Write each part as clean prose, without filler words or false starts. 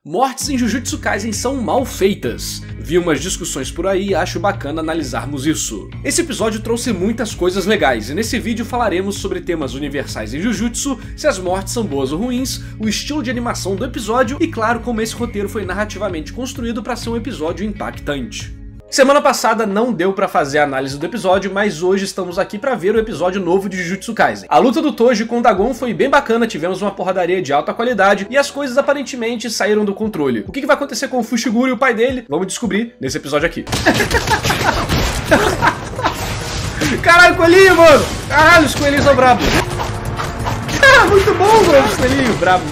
Mortes em Jujutsu Kaisen são mal feitas. Vi umas discussões por aí e acho bacana analisarmos isso. Esse episódio trouxe muitas coisas legais e nesse vídeo falaremos sobre temas universais em Jujutsu, se as mortes são boas ou ruins, o estilo de animação do episódio e claro como esse roteiro foi narrativamente construído para ser um episódio impactante. Semana passada não deu pra fazer a análise do episódio, mas hoje estamos aqui pra ver o episódio novo de Jujutsu Kaisen. A luta do Toji com o Dagon foi bem bacana, tivemos uma porradaria de alta qualidade e as coisas aparentemente saíram do controle. O que vai acontecer com o Fushiguro e o pai dele? Vamos descobrir nesse episódio aqui. Caralho, coelhinho, mano! Caralho, os coelhinhos são bravos. Ah, muito bom, mano, os coelhinhos. Bravo.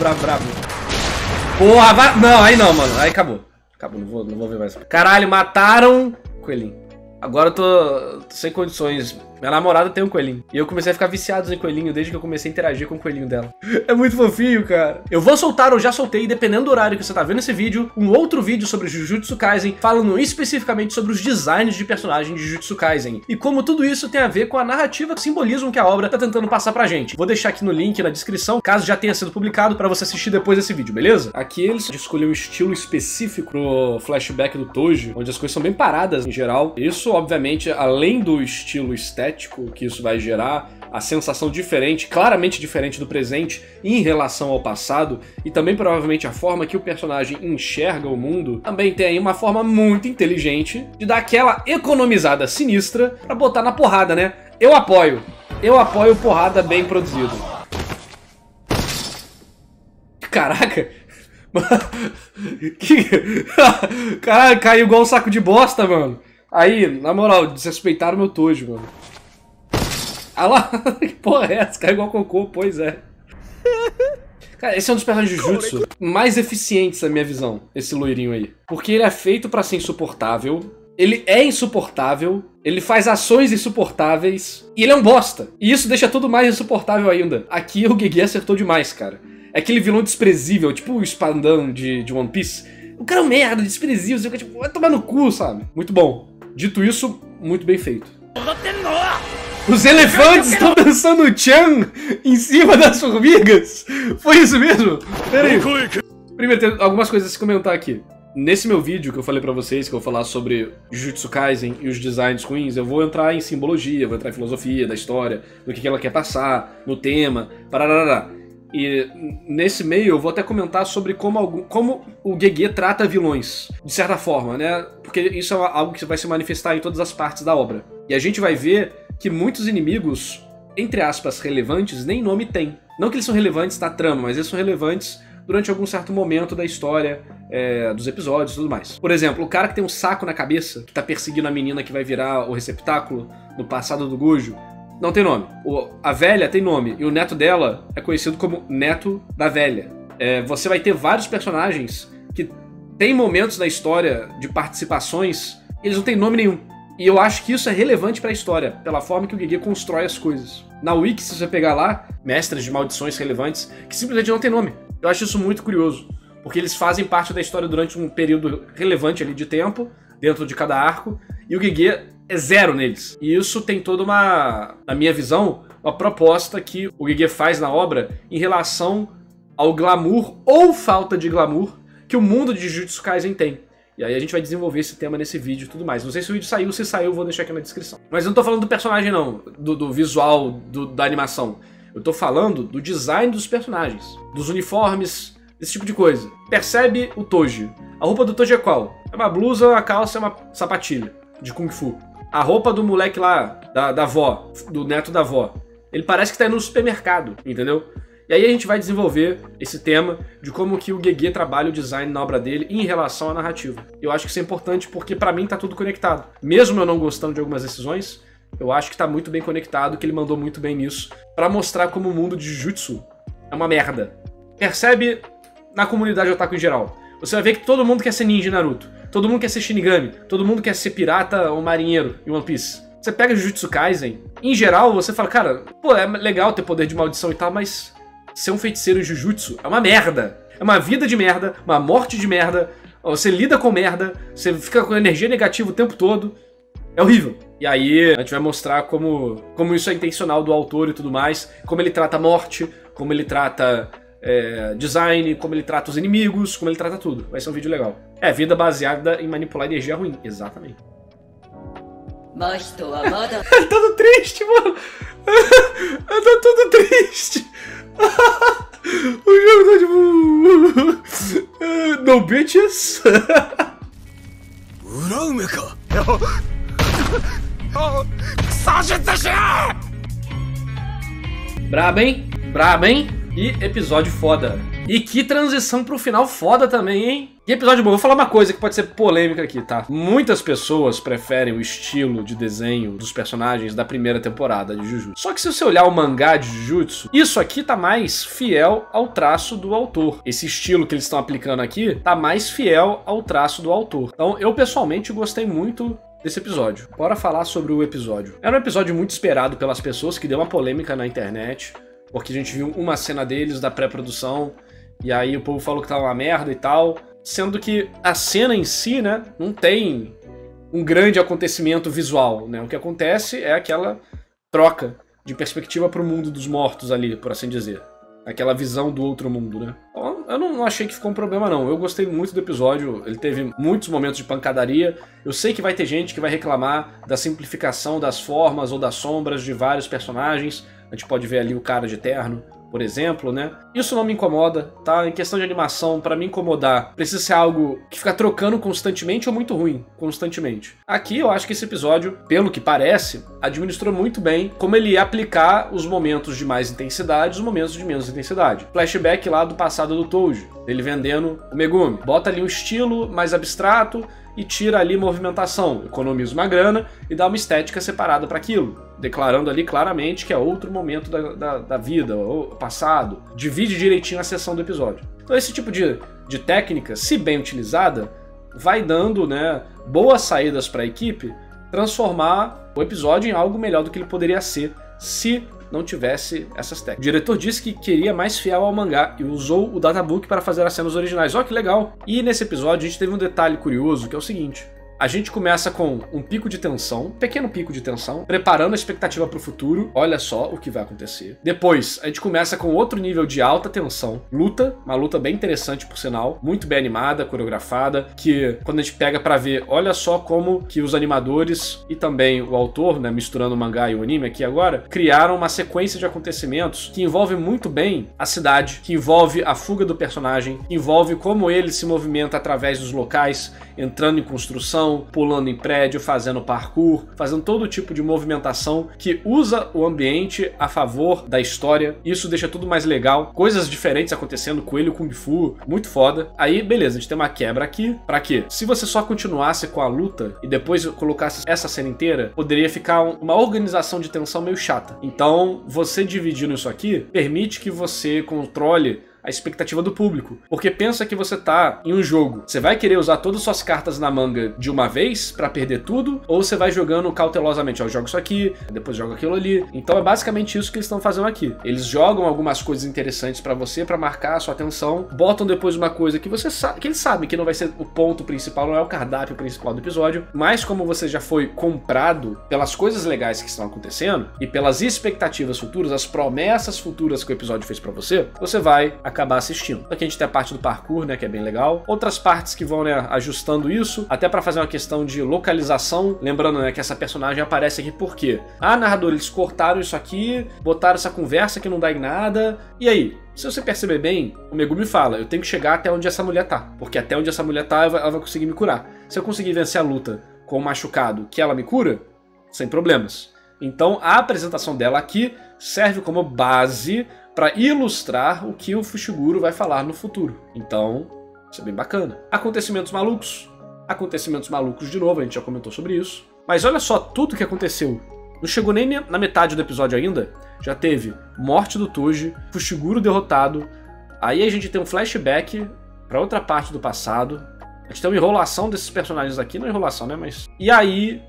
Porra, vai... Não, aí não, mano. Aí acabou. Acabou, não vou ver mais. Caralho, mataram coelhinho. Agora eu tô sem condições. Minha namorada tem um coelhinho. E eu comecei a ficar viciado em coelhinho desde que eu comecei a interagir com o coelhinho dela. É muito fofinho, cara. Eu vou soltar ou já soltei, dependendo do horário que você tá vendo esse vídeo, um outro vídeo sobre Jujutsu Kaisen, falando especificamente sobre os designs de personagens de Jujutsu Kaisen. E como tudo isso tem a ver com a narrativa que simbolismo que a obra tá tentando passar pra gente. Vou deixar aqui no link na descrição, caso já tenha sido publicado, pra você assistir depois desse vídeo, beleza? Aqui eles escolheram um estilo específico pro flashback do Toji, onde as coisas são bem paradas em geral. Isso, obviamente, além do estilo estético que isso vai gerar, a sensação diferente, claramente diferente do presente em relação ao passado, e também provavelmente a forma que o personagem enxerga o mundo, também tem aí uma forma muito inteligente de dar aquela economizada sinistra pra botar na porrada, né? Eu apoio porrada bem produzida. Caraca! Caralho, caiu igual um saco de bosta, mano. Aí, na moral, desrespeitaram meu Toji, mano. Ah lá, que porra é essa? Caiu igual cocô, pois é. Cara, esse é um dos personagens de Jujutsu mais eficientes na minha visão, esse loirinho aí. Porque ele é feito pra ser insuportável, ele é insuportável, ele faz ações insuportáveis, e ele é um bosta. E isso deixa tudo mais insuportável ainda. Aqui o Gege acertou demais, cara. É aquele vilão desprezível, tipo o Spandan de One Piece. O cara é um merda, desprezível, você fica tipo, vai tomar no cu, sabe? Muito bom. Dito isso, muito bem feito. Os elefantes estão dançando o Chan em cima das formigas? Foi isso mesmo? Pera aí. Primeiro, tem algumas coisas a se comentar aqui. Nesse meu vídeo que eu falei pra vocês, que eu vou falar sobre Jujutsu Kaisen e os designs ruins, eu vou entrar em simbologia, vou entrar em filosofia da história, no que ela quer passar, no tema, pararará. E nesse meio eu vou até comentar sobre como o Gege trata vilões, de certa forma, né? Porque isso é algo que vai se manifestar em todas as partes da obra. E a gente vai ver que muitos inimigos, entre aspas, relevantes, nem nome tem. Não que eles são relevantes na trama, mas eles são relevantes durante algum certo momento da história, dos episódios e tudo mais. Por exemplo, o cara que tem um saco na cabeça, que tá perseguindo a menina que vai virar o receptáculo no passado do Gojo, não tem nome. A velha tem nome, e o neto dela é conhecido como neto da velha. Você vai ter vários personagens que tem momentos na história de participações e eles não têm nome nenhum. E eu acho que isso é relevante pra história, pela forma que o Gege constrói as coisas. Na Wiki, se você pegar lá, mestres de maldições relevantes, que simplesmente não tem nome. Eu acho isso muito curioso, porque eles fazem parte da história durante um período relevante ali de tempo, dentro de cada arco, e o Gege é zero neles. E isso tem toda uma, na minha visão, uma proposta que o Gege faz na obra em relação ao glamour ou falta de glamour que o mundo de Jujutsu Kaisen tem. E aí a gente vai desenvolver esse tema nesse vídeo e tudo mais. Não sei se o vídeo saiu, se saiu eu vou deixar aqui na descrição. Mas eu não tô falando do personagem não, do visual, da animação. Eu tô falando do design dos personagens, dos uniformes, desse tipo de coisa. Percebe o Toji. A roupa do Toji é qual? É uma blusa, uma calça e uma sapatilha de Kung Fu. A roupa do moleque lá, da avó, do neto da avó, ele parece que tá indo no supermercado, entendeu? E aí a gente vai desenvolver esse tema de como que o Gege trabalha o design na obra dele em relação à narrativa. Eu acho que isso é importante porque pra mim tá tudo conectado. Mesmo eu não gostando de algumas decisões, eu acho que tá muito bem conectado, que ele mandou muito bem nisso, pra mostrar como o mundo de Jujutsu é uma merda. Percebe na comunidade otaku em geral. Você vai ver que todo mundo quer ser ninja em Naruto, todo mundo quer ser Shinigami, todo mundo quer ser pirata ou marinheiro em One Piece. Você pega Jujutsu Kaisen, em geral você fala, cara, pô, é legal ter poder de maldição e tal, mas ser um feiticeiro em Jujutsu é uma merda. É uma vida de merda, uma morte de merda, você lida com merda, você fica com energia negativa o tempo todo. É horrível. E aí a gente vai mostrar como isso é intencional do autor e tudo mais, como ele trata a morte, como ele trata design, como ele trata os inimigos, como ele trata tudo. Vai ser um vídeo legal. É, vida baseada em manipular energia ruim. Exatamente. Ele tá todo triste, mano. Ele tá todo triste. O jogo tá tipo... No bitches. Brabo, hein? Brabo, hein? E episódio foda. E que transição pro final foda também, hein? Que episódio bom. Vou falar uma coisa que pode ser polêmica aqui, tá? Muitas pessoas preferem o estilo de desenho dos personagens da primeira temporada de Jujutsu. Só que se você olhar o mangá de Jujutsu, isso aqui tá mais fiel ao traço do autor. Esse estilo que eles estão aplicando aqui tá mais fiel ao traço do autor. Então, eu pessoalmente gostei muito desse episódio. Bora falar sobre o episódio. Era um episódio muito esperado pelas pessoas, que deu uma polêmica na internet, porque a gente viu uma cena deles da pré-produção, e aí o povo falou que tava uma merda e tal, sendo que a cena em si, né, não tem um grande acontecimento visual, né? O que acontece é aquela troca de perspectiva pro mundo dos mortos ali, por assim dizer. Aquela visão do outro mundo, né? Então, eu não achei que ficou um problema, não. Eu gostei muito do episódio, ele teve muitos momentos de pancadaria. Eu sei que vai ter gente que vai reclamar da simplificação das formas ou das sombras de vários personagens. A gente pode ver ali o cara de terno, por exemplo, né? Isso não me incomoda, tá? Em questão de animação, pra me incomodar, precisa ser algo que fica trocando constantemente ou muito ruim, constantemente. Aqui eu acho que esse episódio, pelo que parece, administrou muito bem como ele ia aplicar os momentos de mais intensidade e os momentos de menos intensidade. Flashback lá do passado do Touji, ele vendendo o Megumi. Bota ali um estilo mais abstrato e tira ali movimentação, economiza uma grana e dá uma estética separada para aquilo, declarando ali claramente que é outro momento da vida, ou passado. Divide direitinho a sessão do episódio. Então esse tipo de técnica, se bem utilizada, vai dando, né, boas saídas para a equipe transformar o episódio em algo melhor do que ele poderia ser se não tivesse essas técnicas. O diretor disse que queria mais fiel ao mangá e usou o databook para fazer as cenas originais. Ó, que legal! E nesse episódio a gente teve um detalhe curioso, que é o seguinte: a gente começa com um pico de tensão, um pequeno pico de tensão, preparando a expectativa para o futuro. Olha só o que vai acontecer. Depois, a gente começa com outro nível de alta tensão, luta, uma luta bem interessante por sinal, muito bem animada, coreografada, que quando a gente pega para ver, olha só como que os animadores e também o autor, né, misturando o mangá e o anime aqui agora, criaram uma sequência de acontecimentos que envolve muito bem a cidade, que envolve a fuga do personagem, que envolve como ele se movimenta através dos locais, entrando em construção, pulando em prédio, fazendo parkour, fazendo todo tipo de movimentação que usa o ambiente a favor da história. Isso deixa tudo mais legal, coisas diferentes acontecendo, coelho Kung Fu, muito foda. Aí, beleza, a gente tem uma quebra aqui. Pra quê? Se você só continuasse com a luta e depois colocasse essa cena inteira, poderia ficar uma organização de tensão meio chata. Então, você dividindo isso aqui, permite que você controle a expectativa do público. Porque pensa que você tá em um jogo. Você vai querer usar todas as suas cartas na manga de uma vez pra perder tudo? Ou você vai jogando cautelosamente? Ó, eu jogo isso aqui, depois jogo aquilo ali. Então é basicamente isso que eles estão fazendo aqui. Eles jogam algumas coisas interessantes pra você, pra marcar a sua atenção. Botam depois uma coisa que você sabe, que eles sabem que não vai ser o ponto principal, não é o cardápio principal do episódio. Mas como você já foi comprado pelas coisas legais que estão acontecendo e pelas expectativas futuras, as promessas futuras que o episódio fez pra você, você vai acabar assistindo. Aqui a gente tem a parte do parkour, né, que é bem legal. Outras partes que vão, né, ajustando isso, até pra fazer uma questão de localização. Lembrando, né, que essa personagem aparece aqui por quê? Ah, narrador, eles cortaram isso aqui, botaram essa conversa que não dá em nada. E aí? Se você perceber bem, o Megumi fala, eu tenho que chegar até onde essa mulher tá, porque até onde essa mulher tá, ela vai conseguir me curar. Se eu conseguir vencer a luta com o machucado que ela me cura, sem problemas. Então a apresentação dela aqui serve como base para ilustrar o que o Fushiguro vai falar no futuro. Então, isso é bem bacana. Acontecimentos malucos. Acontecimentos malucos de novo, a gente já comentou sobre isso. Mas olha só tudo que aconteceu. Não chegou nem na metade do episódio ainda. Já teve morte do Touji, Fushiguro derrotado. Aí a gente tem um flashback para outra parte do passado. A gente tem uma enrolação desses personagens aqui. Não enrolação, né? Mas... E aí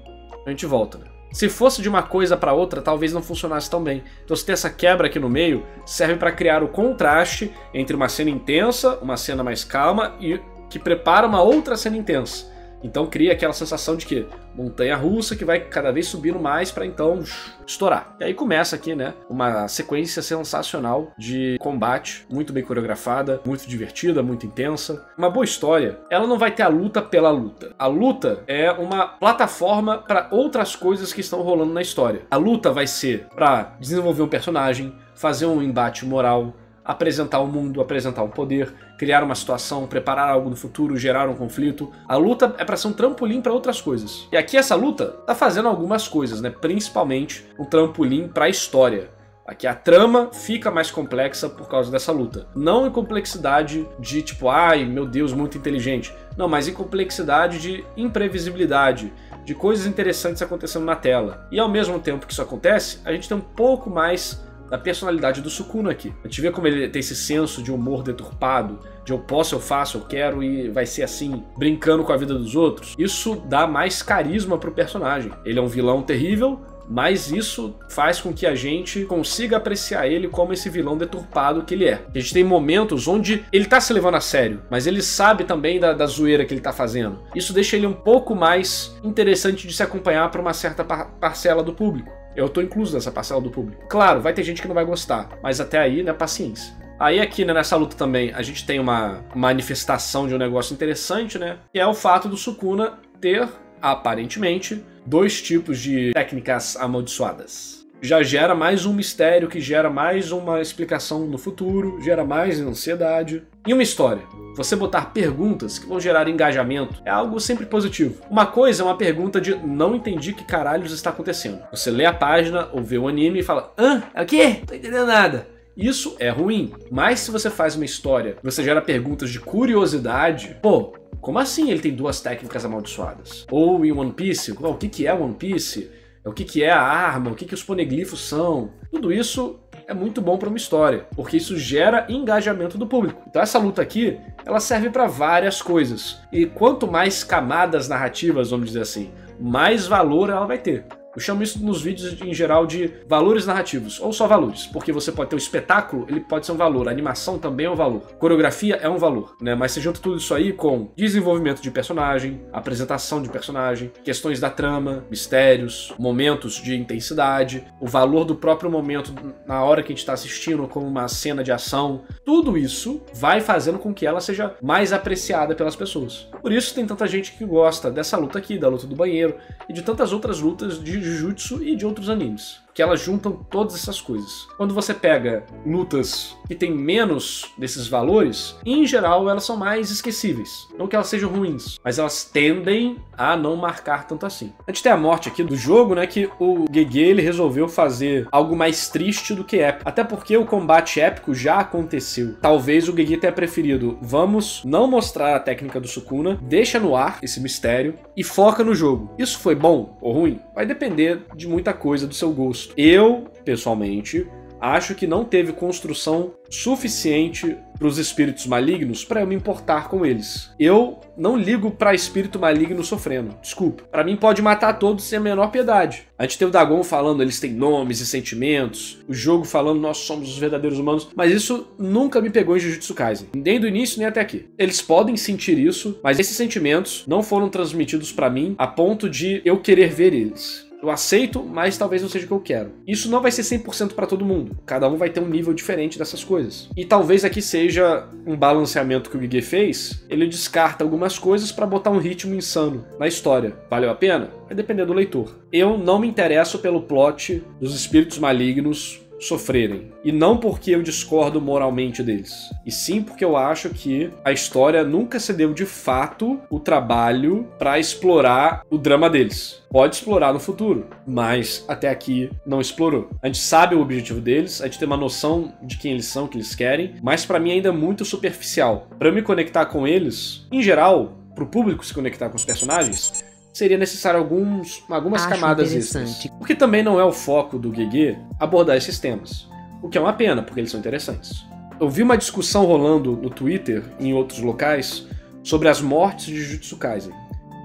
a gente volta, né? Se fosse de uma coisa para outra, talvez não funcionasse tão bem. Então se tem essa quebra aqui no meio, serve para criar o contraste entre uma cena intensa, uma cena mais calma e que prepara uma outra cena intensa. Então cria aquela sensação de que montanha-russa que vai cada vez subindo mais para então estourar. E aí começa aqui, né, uma sequência sensacional de combate, muito bem coreografada, muito divertida, muito intensa. Uma boa história. Ela não vai ter a luta pela luta. A luta é uma plataforma para outras coisas que estão rolando na história. A luta vai ser para desenvolver um personagem, fazer um embate moral, apresentar o mundo, apresentar um poder, criar uma situação, preparar algo no futuro, gerar um conflito. A luta é para ser um trampolim para outras coisas. E aqui essa luta tá fazendo algumas coisas, né? Principalmente um trampolim para a história. Aqui a trama fica mais complexa por causa dessa luta. Não em complexidade de tipo, ai meu Deus, muito inteligente. Não, mas em complexidade de imprevisibilidade, de coisas interessantes acontecendo na tela. E ao mesmo tempo que isso acontece, a gente tem um pouco mais da personalidade do Sukuna aqui. A gente vê como ele tem esse senso de humor deturpado, de eu posso, eu faço, eu quero e vai ser assim, brincando com a vida dos outros. Isso dá mais carisma pro personagem. Ele é um vilão terrível, mas isso faz com que a gente consiga apreciar ele como esse vilão deturpado que ele é. A gente tem momentos onde ele tá se levando a sério, mas ele sabe também da zoeira que ele tá fazendo. Isso deixa ele um pouco mais interessante de se acompanhar para uma certa parcela do público. Eu tô incluso nessa parcela do público. Claro, vai ter gente que não vai gostar, mas até aí, né, paciência. Aí aqui, né, nessa luta também, a gente tem uma manifestação de um negócio interessante, né, que é o fato do Sukuna ter, aparentemente, 2 tipos de técnicas amaldiçoadas. Já gera mais um mistério, que gera mais uma explicação no futuro, gera mais ansiedade. E uma história. Você botar perguntas que vão gerar engajamento é algo sempre positivo. Uma coisa é uma pergunta de não entendi que caralhos está acontecendo. Você lê a página ou vê o anime e fala, é o quê? Tô entendendo nada. Isso é ruim. Mas se você faz uma história, você gera perguntas de curiosidade, pô, como assim ele tem 2 técnicas amaldiçoadas? Ou em One Piece, o que é One Piece? O que é a arma? O que os poneglifos são? Tudo isso é muito bom para uma história, porque isso gera engajamento do público. Então essa luta aqui, ela serve para várias coisas. E quanto mais camadas narrativas, vamos dizer assim, mais valor ela vai ter. Eu chamo isso nos vídeos em geral de valores narrativos, ou só valores, porque você pode ter o espetáculo, ele pode ser um valor, a animação também é um valor, coreografia é um valor, né? Mas você junta tudo isso aí com desenvolvimento de personagem, apresentação de personagem, questões da trama, mistérios, momentos de intensidade, o valor do próprio momento na hora que a gente está assistindo, como uma cena de ação, tudo isso vai fazendo com que ela seja mais apreciada pelas pessoas. Por isso tem tanta gente que gosta dessa luta aqui, da luta do banheiro, e de tantas outras lutas de Jujutsu e de outros animes, que elas juntam todas essas coisas. Quando você pega lutas que tem menos desses valores, em geral elas são mais esquecíveis. Não que elas sejam ruins, mas elas tendem a não marcar tanto assim. A gente tem a morte aqui do jogo, né, que o Gege ele resolveu fazer algo mais triste do que épico. Até porque o combate épico já aconteceu. Talvez o Gege tenha preferido, vamos não mostrar a técnica do Sukuna, deixa no ar esse mistério e foca no jogo. Isso foi bom ou ruim? Vai depender de muita coisa do seu gosto. Eu, pessoalmente, acho que não teve construção suficiente para os espíritos malignos para eu me importar com eles. Eu não ligo para espírito maligno sofrendo, desculpa. Para mim pode matar todos sem a menor piedade. A gente tem o Dagon falando, eles têm nomes e sentimentos, o jogo falando, nós somos os verdadeiros humanos, mas isso nunca me pegou em Jujutsu Kaisen, nem do início nem até aqui. Eles podem sentir isso, mas esses sentimentos não foram transmitidos para mim a ponto de eu querer ver eles. Eu aceito, mas talvez não seja o que eu quero. Isso não vai ser 100% para todo mundo. Cada um vai ter um nível diferente dessas coisas. E talvez aqui seja um balanceamento que o Gege fez. Ele descarta algumas coisas para botar um ritmo insano na história. Valeu a pena? Vai depender do leitor. Eu não me interesso pelo plot dos espíritos malignos sofrerem. E não porque eu discordo moralmente deles, e sim porque eu acho que a história nunca se deu de fato o trabalho para explorar o drama deles. Pode explorar no futuro, mas até aqui não explorou. A gente sabe o objetivo deles, a gente tem uma noção de quem eles são, o que eles querem, mas para mim ainda é muito superficial. Para eu me conectar com eles, em geral, para o público se conectar com os personagens, seria necessário algumas camadas extras. Porque também não é o foco do Gege abordar esses temas. O que é uma pena, porque eles são interessantes. Eu vi uma discussão rolando no Twitter e em outros locais sobre as mortes de Jujutsu Kaisen.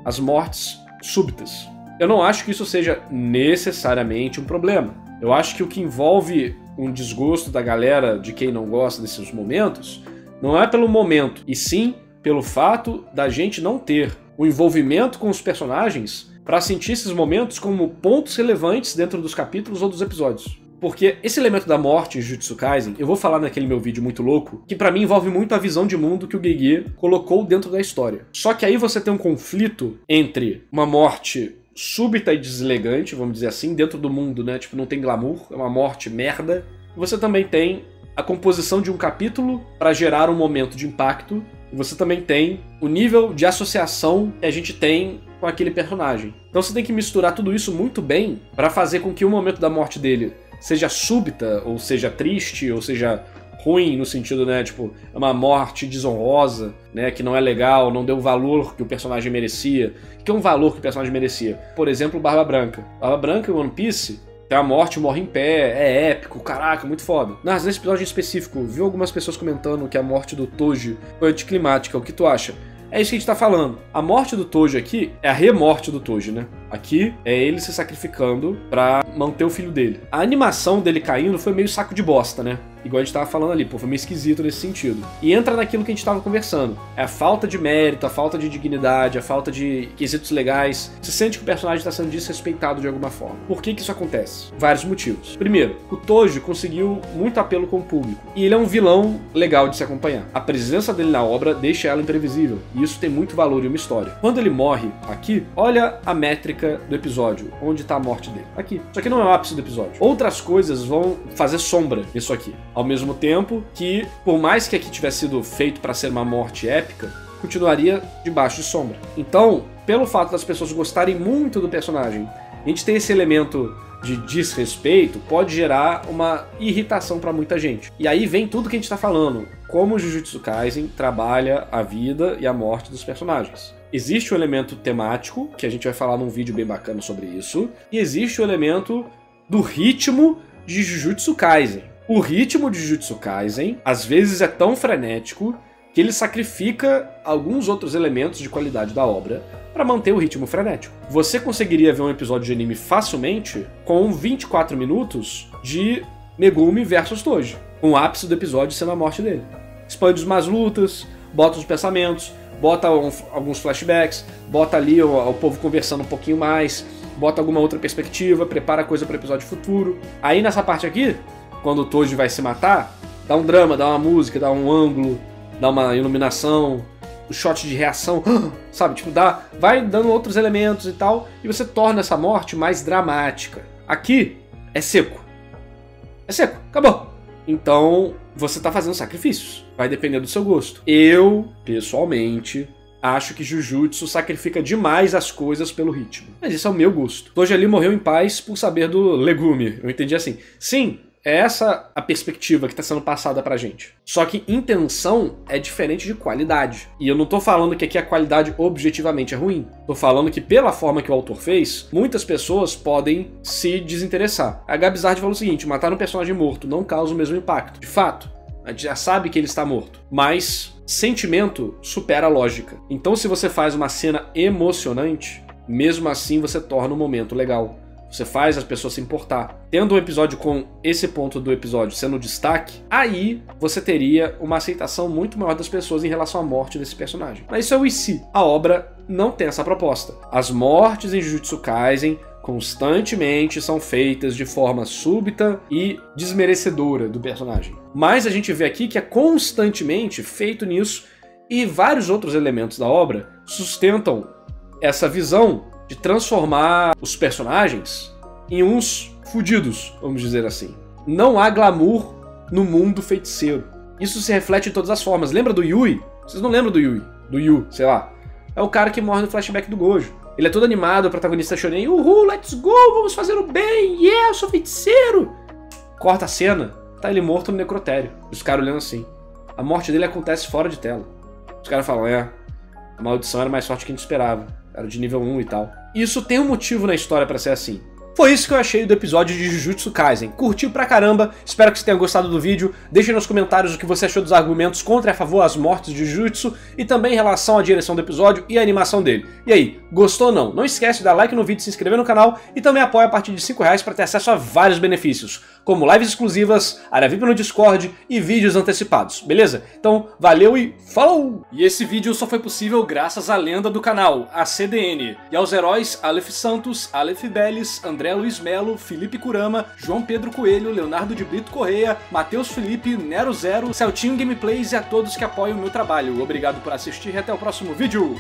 As mortes súbitas. Eu não acho que isso seja necessariamente um problema. Eu acho que o que envolve um desgosto da galera, de quem não gosta desses momentos, não é pelo momento, e sim pelo fato da gente não ter o envolvimento com os personagens para sentir esses momentos como pontos relevantes dentro dos capítulos ou dos episódios. Porque esse elemento da morte em Jujutsu Kaisen, eu vou falar naquele meu vídeo muito louco, que pra mim envolve muito a visão de mundo que o Gege colocou dentro da história. Só que aí você tem um conflito entre uma morte súbita e deselegante, vamos dizer assim, dentro do mundo, né? Tipo, não tem glamour, é uma morte merda. E você também tem a composição de um capítulo para gerar um momento de impacto. E você também tem o nível de associação que a gente tem com aquele personagem. Então você tem que misturar tudo isso muito bem para fazer com que o momento da morte dele seja súbita, ou seja triste, ou seja ruim no sentido, né, tipo, é uma morte desonrosa, né, que não é legal, não deu o valor que o personagem merecia. O que é um valor que o personagem merecia? Por exemplo, Barba Branca. Barba Branca em One Piece tem a morte, morre em pé, é épico, caraca, muito foda. Mas nesse episódio em específico, viu algumas pessoas comentando que a morte do Toji foi anticlimática. O que tu acha? É isso que a gente tá falando. A morte do Toji aqui é a remorte do Toji, né? Aqui é ele se sacrificando pra manter o filho dele. A animação dele caindo foi meio saco de bosta, né? Igual a gente tava falando ali, pô, foi meio esquisito nesse sentido. E entra naquilo que a gente tava conversando. É a falta de mérito, a falta de dignidade, a falta de quesitos legais. Você sente que o personagem tá sendo desrespeitado de alguma forma. Por que que isso acontece? Vários motivos. Primeiro, o Toji conseguiu muito apelo com o público. E ele é um vilão legal de se acompanhar. A presença dele na obra deixa ela imprevisível. E isso tem muito valor em uma história. Quando ele morre aqui, olha a métrica do episódio. Onde tá a morte dele? Aqui. Isso aqui não é o ápice do episódio. Outras coisas vão fazer sombra nisso aqui. Ao mesmo tempo que, por mais que aqui tivesse sido feito para ser uma morte épica, continuaria debaixo de sombra. Então, pelo fato das pessoas gostarem muito do personagem, a gente tem esse elemento de desrespeito, pode gerar uma irritação para muita gente. E aí vem tudo que a gente tá falando, como o Jujutsu Kaisen trabalha a vida e a morte dos personagens. Existe o elemento temático, que a gente vai falar num vídeo bem bacana sobre isso, e existe o elemento do ritmo de Jujutsu Kaisen. O ritmo de Jujutsu Kaisen, às vezes, é tão frenético que ele sacrifica alguns outros elementos de qualidade da obra para manter o ritmo frenético. Você conseguiria ver um episódio de anime facilmente com 24 minutos de Megumi versus Toji, com o ápice do episódio sendo a morte dele. Expande umas lutas, bota os pensamentos, bota alguns flashbacks, bota ali o povo conversando um pouquinho mais, bota alguma outra perspectiva, prepara a coisa para o episódio futuro. Aí nessa parte aqui, quando o Toji vai se matar, dá um drama, dá uma música, dá um ângulo, dá uma iluminação, um shot de reação, sabe? Tipo, vai dando outros elementos e tal, e você torna essa morte mais dramática. Aqui é seco. É seco, acabou. Então, você tá fazendo sacrifícios. Vai depender do seu gosto. Eu, pessoalmente, acho que Jujutsu sacrifica demais as coisas pelo ritmo. Mas esse é o meu gosto. Toji ali morreu em paz por saber do legume. Eu entendi assim. Sim, é essa a perspectiva que está sendo passada pra gente. Só que intenção é diferente de qualidade. E eu não tô falando que aqui a qualidade objetivamente é ruim. Tô falando que pela forma que o autor fez, muitas pessoas podem se desinteressar. A Gabizard falou o seguinte, matar um personagem morto não causa o mesmo impacto. De fato, a gente já sabe que ele está morto. Mas sentimento supera a lógica. Então se você faz uma cena emocionante, mesmo assim você torna o momento legal. Você faz as pessoas se importar. Tendo um episódio com esse ponto do episódio sendo destaque, aí você teria uma aceitação muito maior das pessoas em relação à morte desse personagem. Mas isso é o e se. A obra não tem essa proposta. As mortes em Jujutsu Kaisen constantemente são feitas de forma súbita e desmerecedora do personagem. Mas a gente vê aqui que é constantemente feito nisso e vários outros elementos da obra sustentam essa visão de transformar os personagens em uns fudidos, vamos dizer assim. Não há glamour no mundo feiticeiro. Isso se reflete de todas as formas. Lembra do Yui? Vocês não lembram do Yui? Do Yu, sei lá. É o cara que morre no flashback do Gojo. Ele é todo animado, o protagonista shonen. Uhul, let's go, vamos fazer o bem. Yeah, eu sou feiticeiro. Corta a cena, tá ele morto no necrotério. Os caras olhando assim. A morte dele acontece fora de tela. Os caras falam, a maldição era mais forte que a gente esperava. Era de nível 1 e tal. Isso tem um motivo na história pra ser assim. Foi isso que eu achei do episódio de Jujutsu Kaisen. Curtiu pra caramba, espero que você tenha gostado do vídeo. Deixe nos comentários o que você achou dos argumentos contra e a favor às mortes de Jujutsu e também em relação à direção do episódio e a animação dele. E aí, gostou ou não? Não esquece de dar like no vídeo, se inscrever no canal e também apoia a partir de R$5 para ter acesso a vários benefícios, como lives exclusivas, área VIP no Discord e vídeos antecipados, beleza? Então, valeu e falou! E esse vídeo só foi possível graças à lenda do canal, a CDN, e aos heróis Aleph Santos, Aleph Beles, André Luiz Melo, Felipe Kurama, João Pedro Coelho, Leonardo de Brito Correia, Matheus Felipe, Nero Zero, Celtinho Gameplays e a todos que apoiam o meu trabalho. Obrigado por assistir e até o próximo vídeo!